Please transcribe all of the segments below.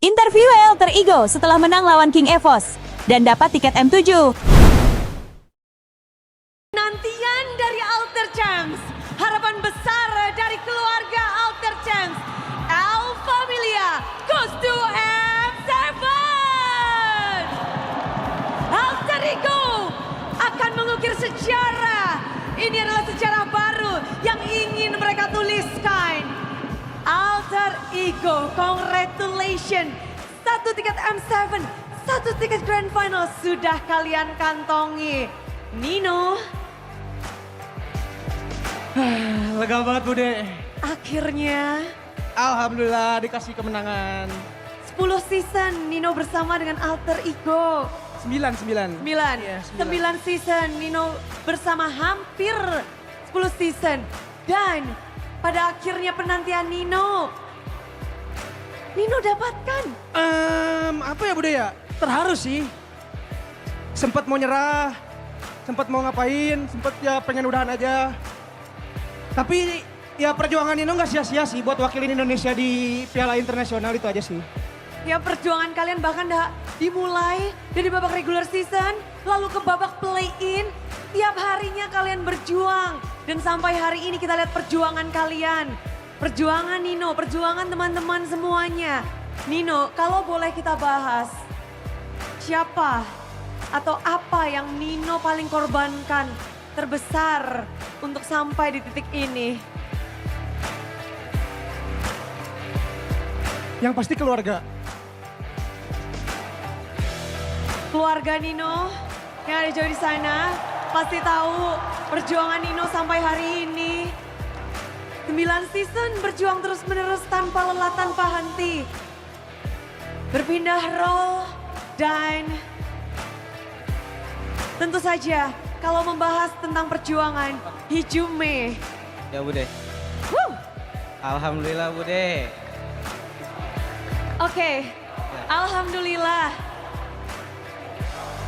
Interview Alter Ego setelah menang lawan King Evos dan dapat tiket M7. Nantian dari Alter Champs, harapan besar dari keluarga Alter Champs, El Familia goes to M7. Alter Ego akan mengukir sejarah. Ini adalah sejarah baru yang ingin mereka tuliskan. Alter Ego, congratulations. 1 tiket M7, 1 tiket Grand Final sudah kalian kantongi. Nino, Lega banget Bude. akhirnya Alhamdulillah dikasih kemenangan. 10 season Nino bersama dengan Alter Ego. 9. 9 Iya, 9. season Nino bersama hampir 10 season. Dan pada akhirnya penantian Nino dapatkan. Apa ya Bude ya? Terharu sih. Sempat mau nyerah, sempat mau ngapain, sempat ya pengen udahan aja. Tapi ya perjuangan Nino nggak sia-sia sih buat wakilin Indonesia di Piala Internasional itu aja sih. Ya perjuangan kalian bahkan dah dimulai dari babak regular season, lalu ke babak play-in. Tiap harinya kalian berjuang. Dan sampai hari ini kita lihat perjuangan kalian. Perjuangan Nino, perjuangan teman-teman semuanya. Nino, kalau boleh kita bahas, siapa atau apa yang Nino paling korbankan terbesar untuk sampai di titik ini? Yang pasti keluarga. Keluarga Nino yang ada jauh di sana pasti tahu perjuangan Nino sampai hari ini. 9 season berjuang terus menerus tanpa lelah, tanpa henti. Berpindah role dan tentu saja kalau membahas tentang perjuangan Hijume. Ya Bude. Alhamdulillah Bude. Oke, alhamdulillah.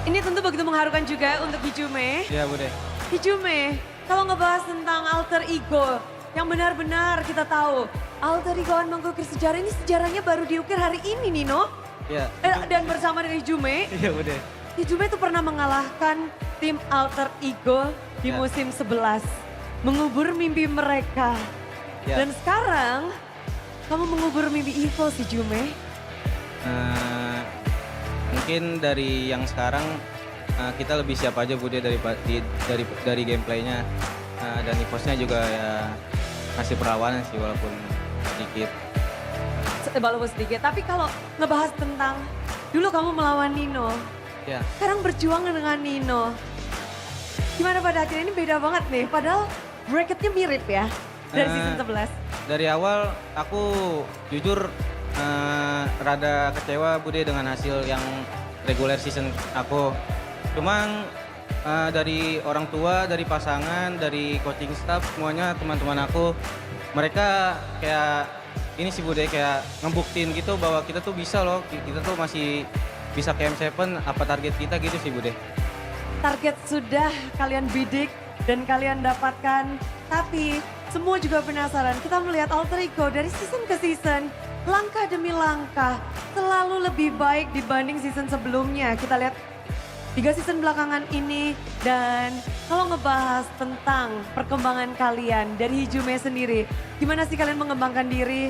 Ini tentu begitu mengharukan juga untuk Hijume. Ya Bude. Hijume, kalau ngebahas tentang Alter Ego, yang benar-benar kita tahu, Alter Ego akan mengukir sejarah ini, sejarahnya baru diukir hari ini Nino. Ya. Dan bersama dengan Hijume, Ya Bude. Hijume itu pernah mengalahkan tim Alter Ego di Ya. musim 11. Mengubur mimpi mereka. Ya. Dan sekarang, kamu mengubur mimpi Evos Hijume. Mungkin dari yang sekarang kita lebih siap aja Bude dari gameplaynya. Dan Evosnya juga ya masih perlawanan sih walaupun sedikit. Walaupun sedikit, tapi kalau ngebahas tentang dulu kamu melawan Nino, Ya. sekarang berjuang dengan Nino. Gimana pada akhirnya ini beda banget nih, padahal bracketnya mirip ya dari season 11. Dari awal aku jujur rada kecewa Bude dengan hasil yang regular season aku. Cuman dari orang tua, dari pasangan, dari coaching staff, semuanya teman-teman aku, mereka kayak ini sih Bude, kayak ngebuktiin gitu bahwa kita tuh bisa loh, kita tuh masih bisa ke M7, apa target kita gitu sih Bude. Target sudah kalian bidik dan kalian dapatkan, tapi semua juga penasaran. Kita melihat Alter Ego dari season ke season, langkah demi langkah, selalu lebih baik dibanding season sebelumnya. Kita lihat 3 season belakangan ini, dan kalau ngebahas tentang perkembangan kalian dari Hijume sendiri, gimana sih kalian mengembangkan diri?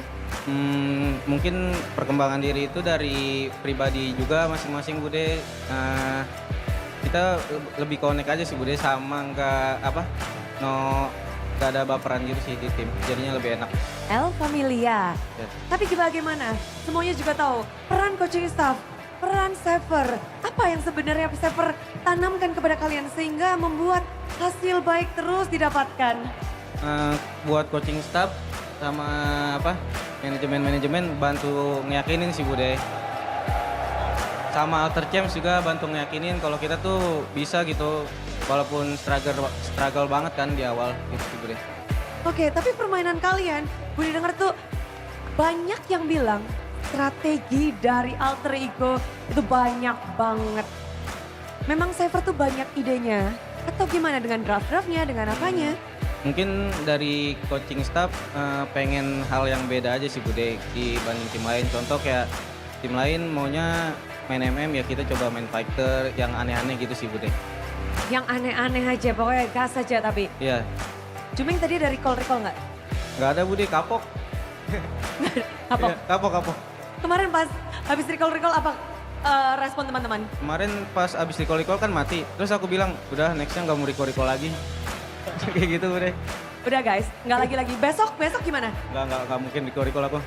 Mungkin perkembangan diri itu dari pribadi juga masing-masing Bude. Kita lebih connect aja sih Bude, sama nggak ada baperan gitu sih di tim, jadinya lebih enak. El Familia. Ya. Tapi bagaimana? Semuanya juga tahu peran coaching staff, peran Sever. Apa yang sebenarnya Sever tanamkan kepada kalian sehingga membuat hasil baik terus didapatkan? Buat coaching staff sama manajemen bantu ngeyakinin sih Bude. Sama Alter Champs juga bantu ngeyakinin kalau kita tuh bisa gitu, walaupun struggle banget kan di awal gitu sih Bude. Oke, tapi permainan kalian, Budi dengar tuh banyak yang bilang strategi dari Alter Ego itu banyak banget. Memang Sever tuh banyak idenya atau gimana dengan draft-draftnya, dengan apanya? Mungkin dari coaching staff pengen hal yang beda aja sih Bude dibanding tim lain. Contoh kayak tim lain maunya main MM ya kita coba main fighter yang aneh-aneh gitu sih Bude. Yang aneh-aneh aja, pokoknya gas aja tapi. Iya, Juming tadi dari recall nggak? nggak ada Bude, kapok. Apa? Iya, kapok. Kemarin pas habis recall apa respon teman-teman? Kemarin pas abis recall kan mati. Terus aku bilang, udah nextnya nggak mau recall lagi. Kayak gitu Bude. Udah guys, nggak lagi. Besok gimana? Nggak mungkin recall aku.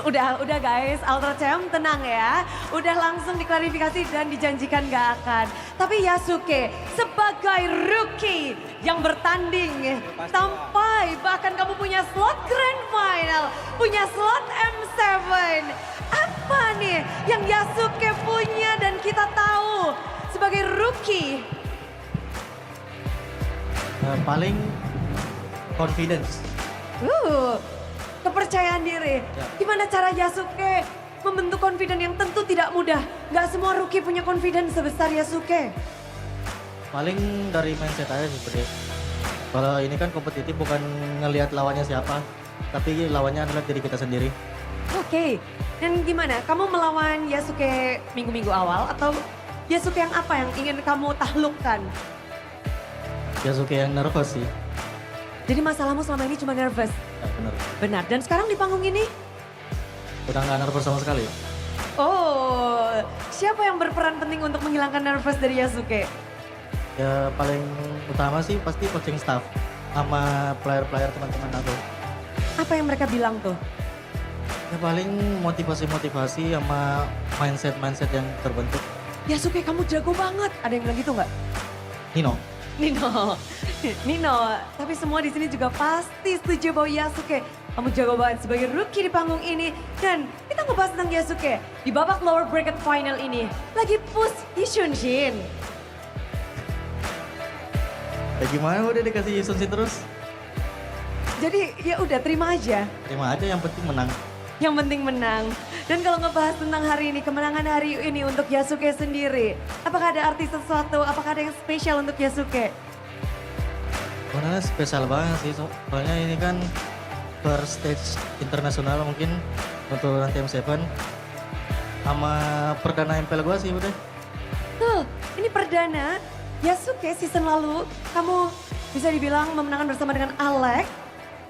Udah guys, Ultra Champ tenang ya. Udah langsung diklarifikasi dan dijanjikan gak akan. Tapi Yasuke sebagai rookie yang bertanding sampai bahkan kamu punya slot Grand Final, punya slot M7. Apa nih yang Yasuke punya dan kita tahu sebagai rookie? Paling confidence. Kepercayaan diri. Gimana cara Yasuke membentuk confidence yang tentu tidak mudah. Gak semua rookie punya confidence sebesar Yasuke. Paling dari mindset aja sih Bude. Kalau ini kan kompetitif bukan ngelihat lawannya siapa, tapi lawannya adalah diri kita sendiri. Oke, dan gimana? Kamu melawan Yasuke minggu-minggu awal atau Yasuke yang apa yang ingin kamu taklukkan? Yasuke yang nervous sih. Jadi masalahmu selama ini cuma nervous. Ya, bener. Benar, dan sekarang di panggung ini? Udah nggak nervous sama sekali. Oh, siapa yang berperan penting untuk menghilangkan nervous dari Yasuke? Ya paling utama sih pasti coaching staff sama player-player teman-teman aku. Apa yang mereka bilang tuh? Ya paling motivasi-motivasi sama mindset-mindset yang terbentuk. Yasuke kamu jago banget. Ada yang bilang gitu nggak? Nino, tapi semua di sini juga pasti setuju bahwa Yasuke kamu jago banget sebagai rookie di panggung ini. Dan kita ngebahas tentang Yasuke di babak lower bracket final ini. Lagi push Ishunshin. Ya gimana udah dikasih Yushin terus? Jadi ya udah terima aja. Terima aja yang penting menang. Yang penting menang. Dan kalau ngebahas tentang hari ini, kemenangan hari ini untuk Yasuke sendiri. Apakah ada arti sesuatu, apakah ada yang spesial untuk Yasuke? Sebenarnya spesial banget sih, soalnya ini kan first stage internasional mungkin untuk nanti M7 sama perdana MPL gue sih udah. Tuh, ini perdana Yasuke season lalu kamu bisa dibilang memenangkan bersama dengan Alex.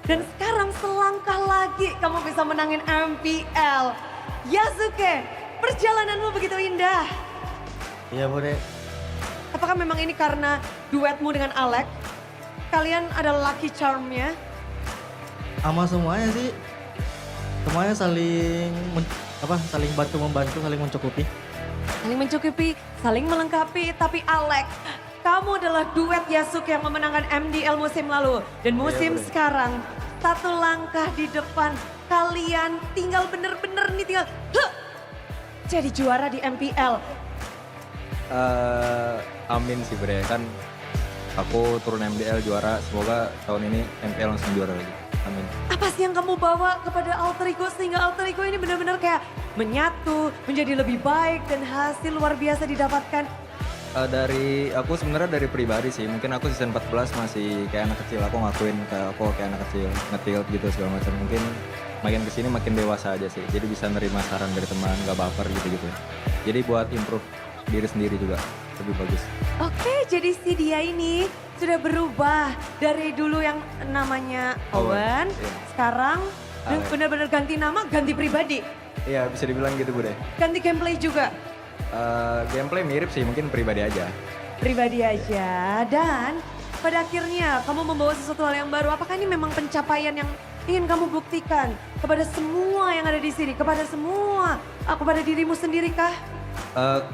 Dan sekarang selangkah lagi kamu bisa menangin MPL. Yasuke, perjalananmu begitu indah. Iya boleh. Apakah memang ini karena duetmu dengan Alex? Kalian ada lucky charm-nya? Sama semuanya sih, semuanya saling saling bantu membantu, saling mencukupi. Saling mencukupi, saling melengkapi. Tapi Alex, kamu adalah duet Yasuke yang memenangkan MDL musim lalu. Dan musim sekarang, satu langkah di depan. Kalian tinggal bener-bener nih tinggal jadi juara di MPL. Amin sih bre, kan aku turun MDL juara, semoga tahun ini MPL langsung juara lagi. Amin. Apa sih yang kamu bawa kepada Alter Ego sehingga Alter Ego ini benar-benar kayak menyatu, menjadi lebih baik dan hasil luar biasa didapatkan? Dari aku sebenarnya dari pribadi sih, mungkin aku season 14 masih kayak anak kecil, aku ngakuin kayak aku kayak anak kecil, nge-tilt gitu segala macam. Mungkin makin kesini makin dewasa aja sih, jadi bisa nerima saran dari teman, gak baper gitu-gitu. Jadi buat improve diri sendiri juga lebih bagus. Oke, jadi si dia ini sudah berubah dari dulu yang namanya Owen, iya. Sekarang Alex. benar-benar ganti nama, ganti pribadi, Iya bisa dibilang gitu bude. ganti gameplay juga. Gameplay mirip sih, mungkin pribadi aja. Pribadi aja. Dan pada akhirnya kamu membawa sesuatu hal yang baru. Apakah ini memang pencapaian yang ingin kamu buktikan kepada semua yang ada di sini, kepada semua, kepada dirimu sendiri kah?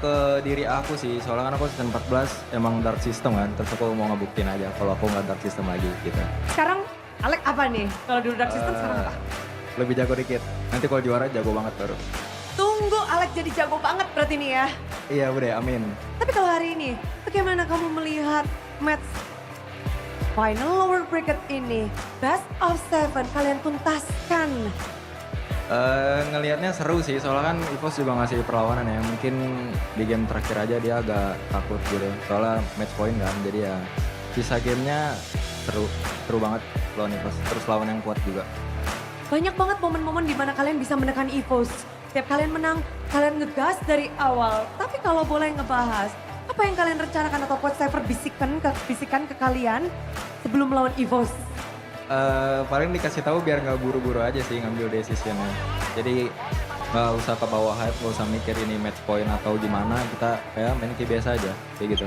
Ke diri aku sih, soalnya kan aku season 14 emang dark system kan, terus aku mau ngebuktiin aja kalau aku nggak dark system lagi gitu. Sekarang Alex apa nih? Kalau dulu Dark System sekarang apa? Lebih jago dikit, nanti kalau juara jago banget baru. Tunggu Alex jadi jago banget berarti nih ya. Iya bude, amin. Tapi kalau hari ini, bagaimana kamu melihat match final lower bracket ini? Best of 7 kalian tuntaskan. Ngelihatnya seru sih, soalnya kan EVOS juga ngasih perlawanan ya. Mungkin di game terakhir aja dia agak takut gitu. Soalnya match point kan, jadi ya sisa gamenya seru banget lawan EVOS. Terus lawan yang kuat juga. Banyak banget momen-momen di mana kalian bisa menekan EVOS. Setiap kalian menang, kalian ngegas dari awal. Tapi kalau boleh ngebahas, apa yang kalian rencanakan atau Coach Cypher bisikan ke kalian sebelum melawan EVOS? Paling dikasih tahu biar nggak buru-buru aja sih ngambil decisionnya. Jadi nggak usah ke bawah hype, nggak usah mikir ini match point atau gimana. Kita kayak main kayak biasa aja, kayak gitu.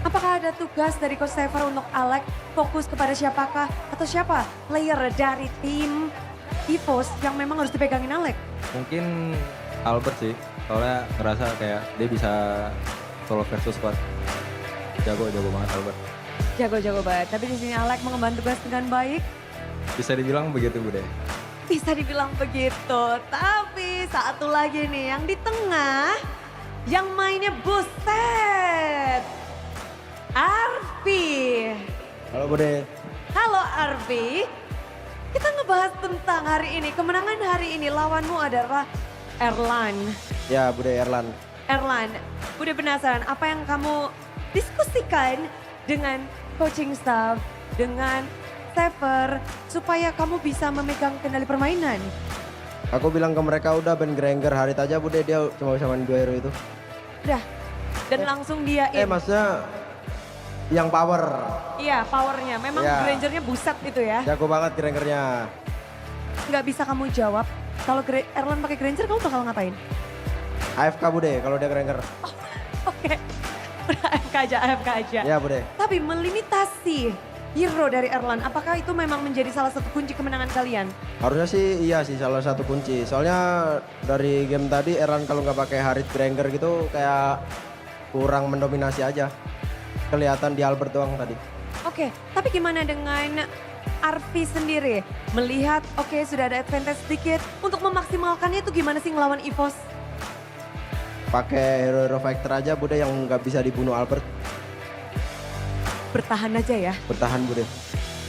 Apakah ada tugas dari Coach Cypher untuk Alex fokus kepada siapakah atau siapa player dari tim EVOS yang memang harus dipegangin Alex? Mungkin Albert sih, soalnya ngerasa kayak dia bisa solo versus squad. Jago banget Albert. Jago banget, tapi di sini Alex mengemban tugas dengan baik. Bisa dibilang begitu Bude. Bisa dibilang begitu, tapi satu lagi nih yang di tengah, yang mainnya buset. Arfi. Halo Bude. Halo Arfi. Kita ngebahas tentang hari ini, kemenangan hari ini lawanmu adalah Erlan. Ya Bude Erlan. Erlan, udah penasaran apa yang kamu diskusikan dengan coaching staff, dengan Cypher, supaya kamu bisa memegang kendali permainan? Aku bilang ke mereka udah Ben Granger hari aja Bude, dia cuma bisa main 2 hero itu. Udah, dan langsung dia Maksudnya yang power. Iya, powernya. Memang Ya. Grangernya buset itu ya. Jago banget Grangernya. Nggak bisa kamu jawab. Kalau Erlan pakai Granger, kamu bakal ngapain? AFK Bude kalau dia Granger. Oke, udah AFK aja. Ya Bude. Tapi melimitasi hero dari Erlan, apakah itu memang menjadi salah satu kunci kemenangan kalian? Harusnya sih iya sih salah satu kunci. Soalnya dari game tadi Erlan kalau nggak pakai Harit Granger gitu kayak kurang mendominasi aja. Kelihatan di Albert doang tadi. Oke, tapi gimana dengan Arfi sendiri? Melihat oke sudah ada advantage sedikit, untuk memaksimalkannya itu gimana sih ngelawan EVOS? Pakai hero fighter aja Bude yang nggak bisa dibunuh Albert. Bertahan aja ya. Bertahan Bude.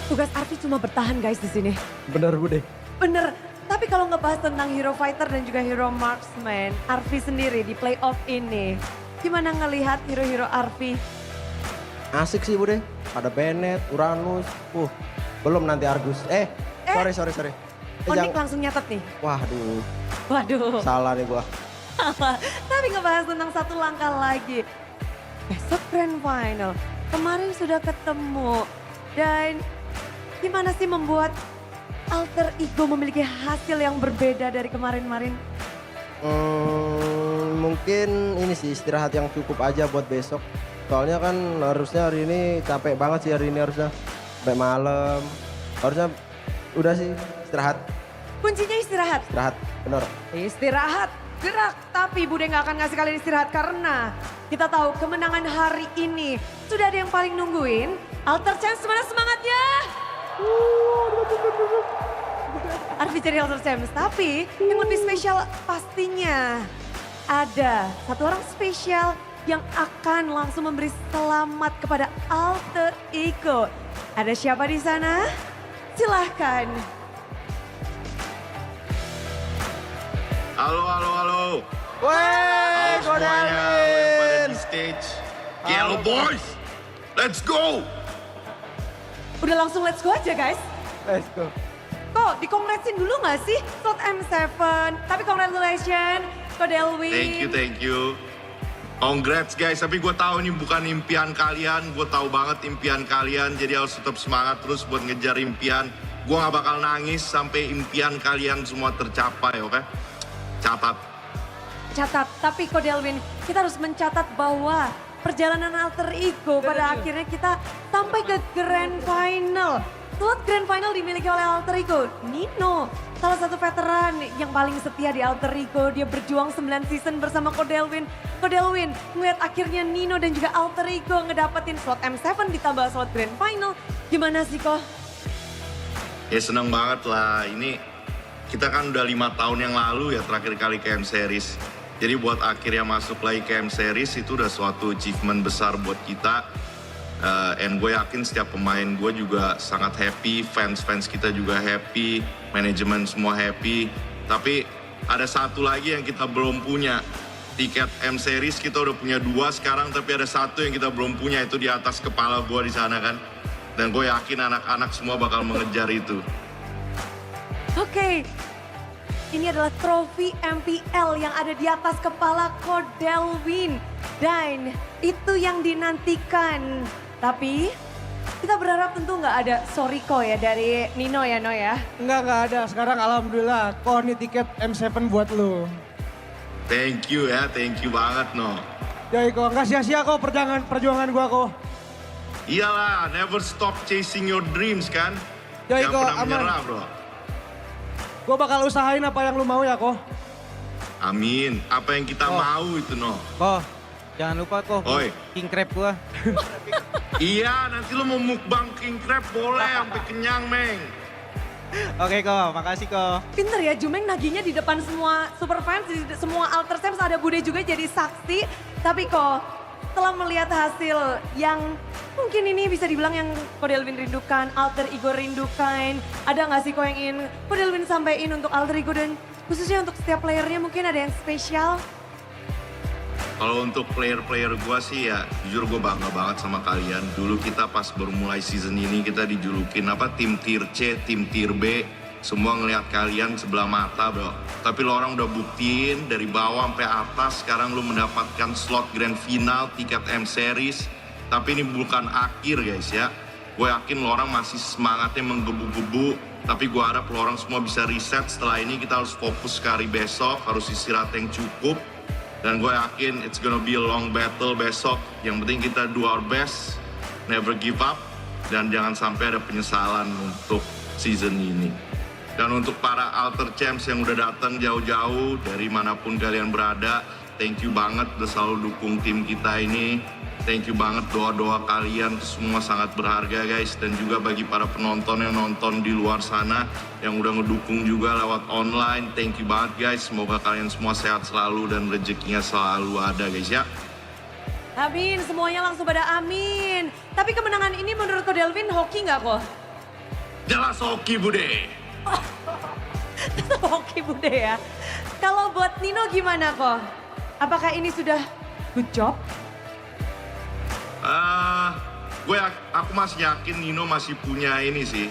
Tugas Arfi cuma bertahan guys di sini. Bener Bude. Bener, tapi kalau ngebahas tentang hero fighter dan juga hero marksman, Arfi sendiri di playoff ini, gimana ngelihat hero-hero Arfi? Asik sih Bude. Ada Bennett, Uranus. Belum nanti Argus. Sorry. Onik langsung nyatet nih. Waduh, Salah nih gua. tapi ngebahas tentang satu langkah lagi. Besok Grand Final, kemarin sudah ketemu. Dan gimana sih membuat alter ego memiliki hasil yang berbeda dari kemarin-kemarin? Mungkin ini sih istirahat yang cukup aja buat besok. Soalnya kan harusnya hari ini capek banget sih hari ini harusnya. Sampai malam. Harusnya udah sih istirahat. Kuncinya istirahat. Istirahat, bener. Istirahat, gerak. Tapi Bude nggak akan ngasih kalian istirahat karena kita tahu kemenangan hari ini sudah ada yang paling nungguin. Alter Champs mana semangatnya? Arfi cari Alter Champs, tapi yang lebih spesial pastinya ada satu orang spesial yang akan langsung memberi selamat kepada Alter Ego. Ada siapa di sana? Silahkan. Halo. Wey, Halo semuanya, yang pada di stage. Yellow boys, let's go. Udah langsung let's go aja guys. Let's go. Kok dikongresin dulu gak sih slot M7? Tapi congratulations, Kodelwi. Thank you. Congrats guys, tapi gue tahu ini bukan impian kalian. Gue tahu banget impian kalian, jadi harus tetap semangat terus buat ngejar impian. Gue gak bakal nangis sampai impian kalian semua tercapai, oke? Catat, tapi Kodelwin, kita harus mencatat bahwa perjalanan alter ego pada akhirnya kita sampai ke Grand Final. Slot Grand Final dimiliki oleh alter ego Nino, salah satu veteran yang paling setia di alter ego. Dia berjuang 9 season bersama Kodelwin. Kodelwin ngeliat akhirnya Nino dan juga alter ego ngedapetin slot M7 ditambah slot Grand Final. Gimana sih kok? Ya seneng banget lah, ini kita kan udah 5 tahun yang lalu ya terakhir kali ke M Series. Jadi buat akhirnya masuk lagi ke M Series itu udah suatu achievement besar buat kita. And gue yakin setiap pemain gue juga sangat happy, fans kita juga happy, manajemen semua happy. Tapi ada satu lagi yang kita belum punya. Tiket M Series kita udah punya 2 sekarang, tapi ada satu yang kita belum punya, itu di atas kepala gue di sana kan. Dan gue yakin anak-anak semua bakal mengejar itu. Oke. ini adalah trofi MPL yang ada di atas kepala Kodelwin. Dan itu yang dinantikan. Tapi kita berharap tentu nggak ada soriko ya dari Nino ya, No ya. Enggak ada. Sekarang alhamdulillah, kok ini tiket M7 buat lu. Thank you ya, thank you banget no. Ya Iko, nggak sia-sia kok perjuangan gua kok. Iyalah, never stop chasing your dreams kan. Ya, Jangan Iko, pernah aman. menyerah bro. Gua bakal usahain apa yang lu mau ya kok. Amin, apa yang kita mau itu no. Ko, jangan lupa ko, Oi. king crab gua. Iya, nanti lu mau mukbang king crab boleh sampai kenyang meng. Oke ko, makasih ko. Pinter ya, Jumeng naginya di depan semua super fans, di semua Alter Sams ada Bude juga jadi saksi. Tapi kok setelah melihat hasil yang mungkin ini bisa dibilang yang Kodelwin rindukan, Alter Ego rindukan. Ada nggak sih kok yang ingin Kodelwin sampaikan untuk Alter Ego dan khususnya untuk setiap playernya mungkin ada yang spesial? Kalau untuk player-player gua sih ya, jujur gua bangga banget sama kalian. Dulu kita pas baru mulai season ini kita dijulukin apa tim tier C, tim tier B. Semua ngelihat kalian sebelah mata bro. Tapi lo orang udah buktiin dari bawah sampai atas. Sekarang lo mendapatkan slot grand final, tiket M Series. Tapi ini bukan akhir guys ya. Gue yakin lo orang masih semangatnya menggebu-gebu. Tapi gue harap lo orang semua bisa reset. Setelah ini kita harus fokus ke hari besok. Harus istirahat yang cukup. Dan gue yakin it's gonna be a long battle besok. Yang penting kita do our best. Never give up. Dan jangan sampai ada penyesalan untuk season ini. Dan untuk para Alter Champs yang udah datang jauh-jauh dari manapun kalian berada, thank you banget udah selalu dukung tim kita ini. Thank you banget doa-doa kalian itu semua sangat berharga guys. Dan juga bagi para penonton yang nonton di luar sana yang udah ngedukung juga lewat online. Thank you banget guys. Semoga kalian semua sehat selalu dan rezekinya selalu ada guys ya. Amin, semuanya langsung pada amin. Tapi kemenangan ini menurut Kodelwin hoki nggak kok? Jelas hoki Bude. Hoki Bude ya. Kalau buat Nino gimana kok? Apakah ini sudah good job? Aku masih yakin Nino masih punya ini sih.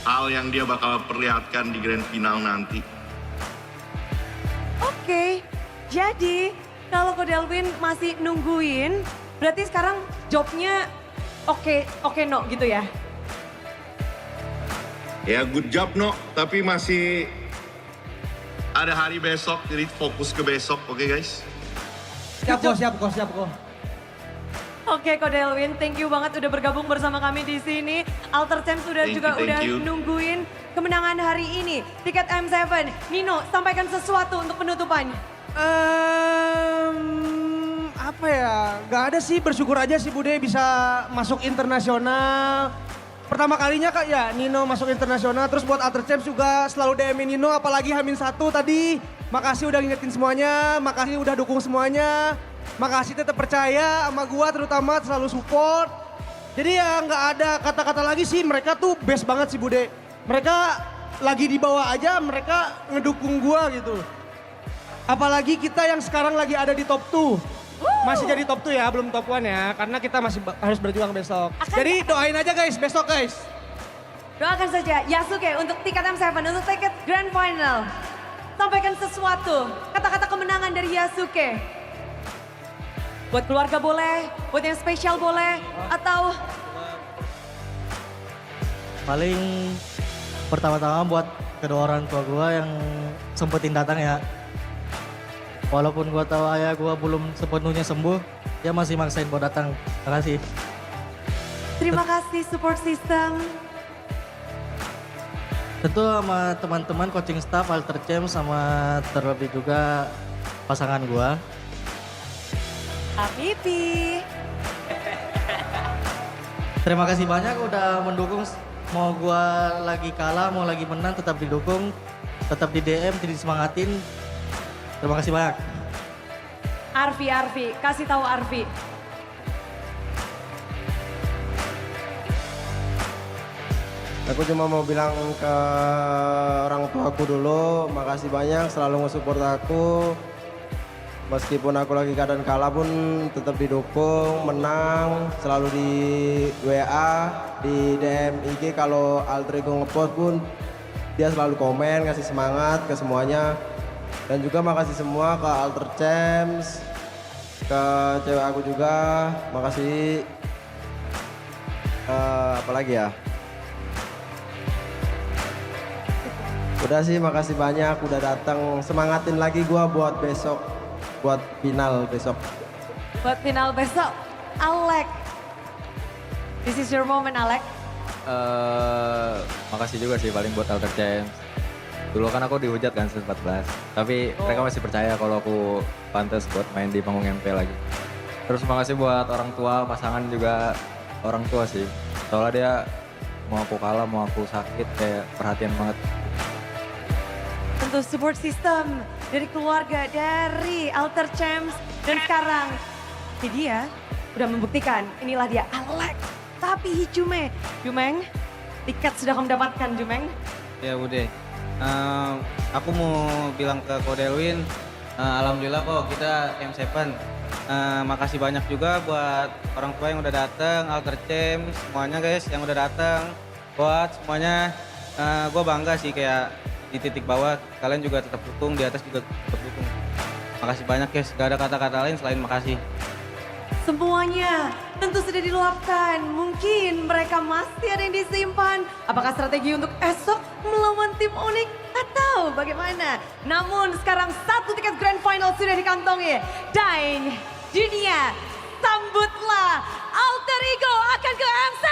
Hal yang dia bakal perlihatkan di grand final nanti. Oke, jadi kalau Kodelwin masih nungguin, berarti sekarang jobnya oke no gitu ya? Ya good job no, tapi masih ada hari besok, jadi fokus ke besok, oke guys? Siap kok. Oke Kodelwin, thank you banget udah bergabung bersama kami di sini. Alter Champs udah Thank you. nungguin kemenangan hari ini. Tiket M7, Nino sampaikan sesuatu untuk penutupan. Apa ya? Gak ada sih, bersyukur aja sih Bude bisa masuk internasional. Pertama kalinya Kak ya Nino masuk internasional, terus buat Alter Champs juga selalu DM Nino, apalagi H-1 tadi. Makasih udah ngingetin semuanya, makasih udah dukung semuanya. Makasih tetap percaya sama gua, terutama selalu support. Jadi ya nggak ada kata-kata lagi sih, mereka tuh best banget sih Bude. Mereka lagi di bawah aja, mereka ngedukung gua gitu. Apalagi kita yang sekarang lagi ada di top 2. Masih jadi top 2 ya, belum top 1 ya. Karena kita masih harus berjuang besok. Jadi doain aja guys, besok guys. Doakan saja Yasuke untuk tiket M7, untuk tiket Grand Final. Sampaikan sesuatu, kata-kata kemenangan dari Yasuke. Buat keluarga boleh, buat yang spesial boleh, atau... Paling pertama-tama buat kedua orang tua gue yang sempetin datang ya. Walaupun gue tahu ayah gue belum sepenuhnya sembuh, dia masih maksain buat datang. Terima kasih. Terima kasih support system. Tentu sama teman-teman coaching staff Alter Champs sama terlebih juga pasangan gue. Habibi. Terima kasih banyak udah mendukung. Mau gue lagi kalah, mau lagi menang tetap didukung. Tetap di DM, disemangatin. Terima kasih banyak. Arfi, kasih tahu Arfi. Aku cuma mau bilang ke orang tuaku dulu, makasih banyak selalu nge-support aku. Meskipun aku lagi keadaan kalah pun tetap didukung, menang, selalu di WA, di DM IG kalau Alter Ego ngepost pun dia selalu komen, ngasih semangat ke semuanya. Dan juga makasih semua ke Alter Champs, ke cewek aku juga, makasih. Apalagi ya? Udah sih, makasih banyak udah datang, semangatin lagi gua buat besok, buat final besok. Buat final besok, Alek. This is your moment, Alek. Makasih juga sih paling buat Alter Champs. Dulu kan aku dihujat kan 14, tapi mereka masih percaya kalau aku pantas buat main di panggung MP lagi. Terus makasih buat orang tua, pasangan juga orang tua sih. Soalnya dia mau aku kalah, mau aku sakit, kayak perhatian banget. Tentu support system dari keluarga, dari Alter Champs. Dan sekarang dia udah membuktikan, inilah dia Alek. Tapi Jumeng, tiket sudah kamu dapatkan Jumeng. Ya Bude, aku mau bilang ke Kodelwin, alhamdulillah kok kita M7. Makasih banyak juga buat orang tua yang udah datang, Alter Champs, semuanya guys yang udah datang. Buat semuanya, gue bangga sih kayak di titik bawah kalian juga tetap dukung, di atas juga tetap dukung. Makasih banyak guys, gak ada kata-kata lain selain makasih. Semuanya tentu sudah diluapkan. Mungkin mereka masih ada yang disimpan. Apakah strategi untuk esok melawan tim unik atau bagaimana? Namun sekarang 1 tiket grand final sudah dikantongi. Dan dunia, sambutlah Alter Ego akan ke M7.